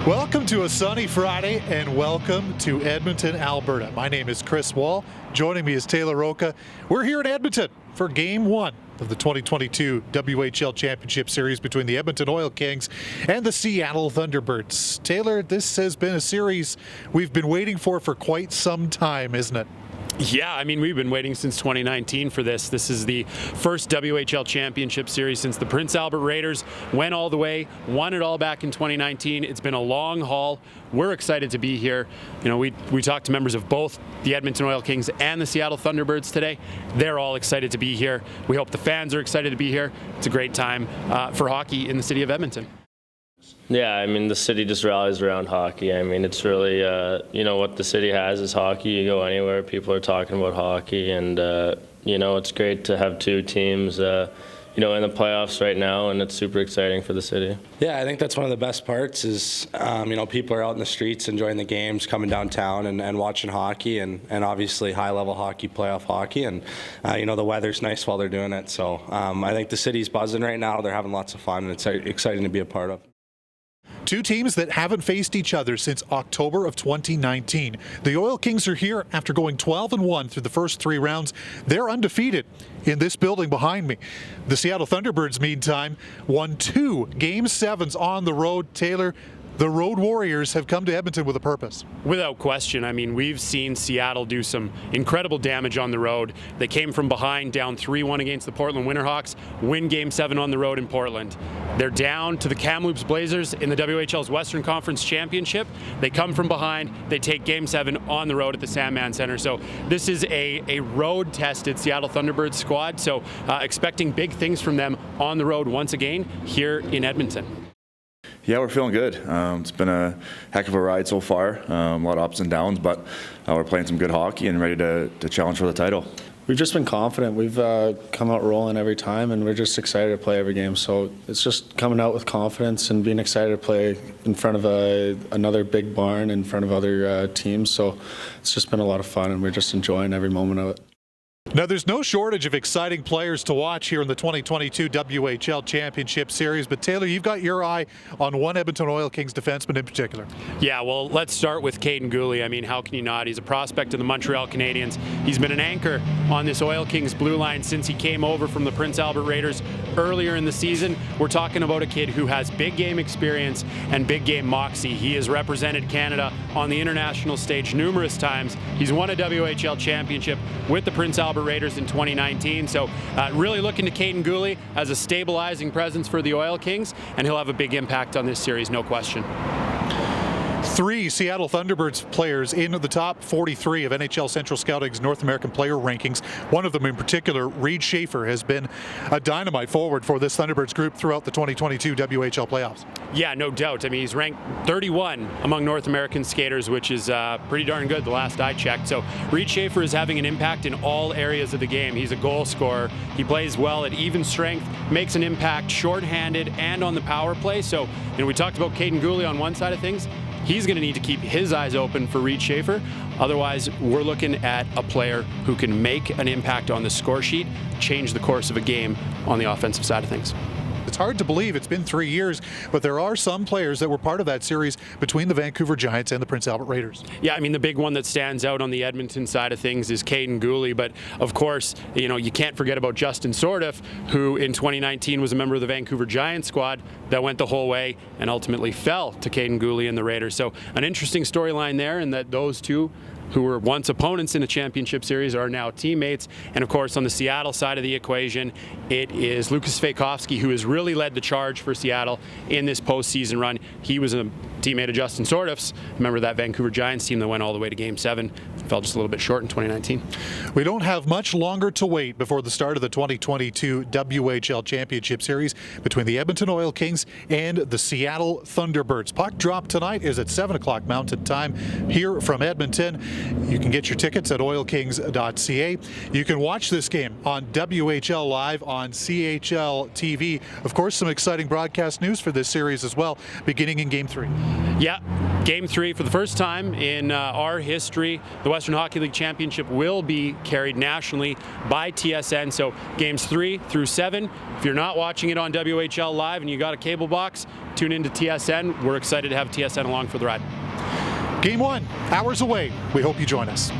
Welcome to a sunny Friday and welcome to Edmonton, Alberta. My name is Chris Wall. Joining me is Taylor Roca. We're here in Edmonton for Game 1 of the 2022 WHL Championship Series between the Edmonton Oil Kings and the Seattle Thunderbirds. Taylor, this has been a series we've been waiting for quite some time, isn't it? Yeah, I mean, we've been waiting since 2019 for this. This is the first WHL Championship Series since the Prince Albert Raiders went all the way, won it all back in 2019. It's been a long haul. We're excited to be here. You know, we talked to members of both the Edmonton Oil Kings and the Seattle Thunderbirds today. They're all excited to be here. We hope the fans are excited to be here. It's a great time for hockey in the city of Edmonton. Yeah, I mean, the city just rallies around hockey. I mean, it's really, what the city has is hockey. You go anywhere, people are talking about hockey, and, it's great to have two teams, in the playoffs right now, and it's super exciting for the city. Yeah, I think that's one of the best parts is, people are out in the streets enjoying the games, coming downtown and watching hockey, and obviously high-level hockey, playoff hockey, and, the weather's nice while they're doing it. So I think the city's buzzing right now. They're having lots of fun, and it's exciting to be a part of. Two teams that haven't faced each other since October of 2019. The Oil Kings are here after going 12-1 through the first three rounds. They're undefeated in this building behind me. The Seattle Thunderbirds, meantime, won 2 Game 7s on the road. Taylor, the Road Warriors have come to Edmonton with a purpose. Without question. I mean, we've seen Seattle do some incredible damage on the road. They came from behind, down 3-1 against the Portland Winterhawks, win Game 7 on the road in Portland. They're down to the Kamloops Blazers in the WHL's Western Conference Championship. They come from behind. They take Game 7 on the road at the Sandman Center. So this is a road-tested Seattle Thunderbirds squad. So expecting big things from them on the road once again here in Edmonton. Yeah, we're feeling good. It's been a heck of a ride so far. A lot of ups and downs, but we're playing some good hockey and ready to challenge for the title. We've just been confident. We've come out rolling every time, and we're just excited to play every game. So it's just coming out with confidence and being excited to play in front of another big barn, in front of other teams. So it's just been a lot of fun, and we're just enjoying every moment of it. Now, there's no shortage of exciting players to watch here in the 2022 WHL Championship Series, but Taylor, you've got your eye on one Edmonton Oil Kings defenseman in particular. Yeah, well, let's start with Caden Gooley. I mean, how can you not? He's a prospect of the Montreal Canadiens. He's been an anchor on this Oil Kings blue line since he came over from the Prince Albert Raiders earlier in the season. We're talking about a kid who has big game experience and big game moxie. He has represented Canada on the international stage numerous times. He's won a WHL championship with the Prince Albert Raiders in 2019. So really looking to Caden Gooley as a stabilizing presence for the Oil Kings, and he'll have a big impact on this series, no question. 3 Seattle Thunderbirds players in the top 43 of NHL Central Scouting's North American player rankings. One of them in particular, Reed Schaefer, has been a dynamite forward for this Thunderbirds group throughout the 2022 WHL playoffs. Yeah, no doubt. I mean, he's ranked 31 among North American skaters, which is pretty darn good the last I checked. So Reed Schaefer is having an impact in all areas of the game. He's a goal scorer. He plays well at even strength, makes an impact shorthanded and on the power play. So, we talked about Caden Gooley on one side of things. He's going to need to keep his eyes open for Reed Schaefer. Otherwise, we're looking at a player who can make an impact on the score sheet, change the course of a game on the offensive side of things. It's hard to believe it's been 3 years, but there are some players that were part of that series between the Vancouver Giants and the Prince Albert Raiders. Yeah, I mean, the big one that stands out on the Edmonton side of things is Caden Gooley, but of course, you can't forget about Justin Sordiff, who in 2019 was a member of the Vancouver Giants squad that went the whole way and ultimately fell to Caden Gooley and the Raiders. So an interesting storyline there, in that those two who were once opponents in a championship series are now teammates. And of course, on the Seattle side of the equation, it is Lukas Fejkovsky, who has really led the charge for Seattle in this postseason run. He was a teammate of Justin Sordiff's, member of that Vancouver Giants team that went all the way to Game 7. Fell just a little bit short in 2019. We don't have much longer to wait before the start of the 2022 WHL Championship Series between the Edmonton Oil Kings and the Seattle Thunderbirds. Puck drop tonight is at 7 o'clock Mountain Time here from Edmonton. You can get your tickets at oilkings.ca. You can watch this game on WHL Live on CHL TV. Of course, some exciting broadcast news for this series as well, beginning in Game 3. Yeah, Game 3, for the first time in our history, the Western Hockey League Championship will be carried nationally by TSN. So games 3 through 7, if you're not watching it on WHL Live and you got a cable box, tune into TSN. We're excited to have TSN along for the ride. Game 1, hours away. We hope you join us.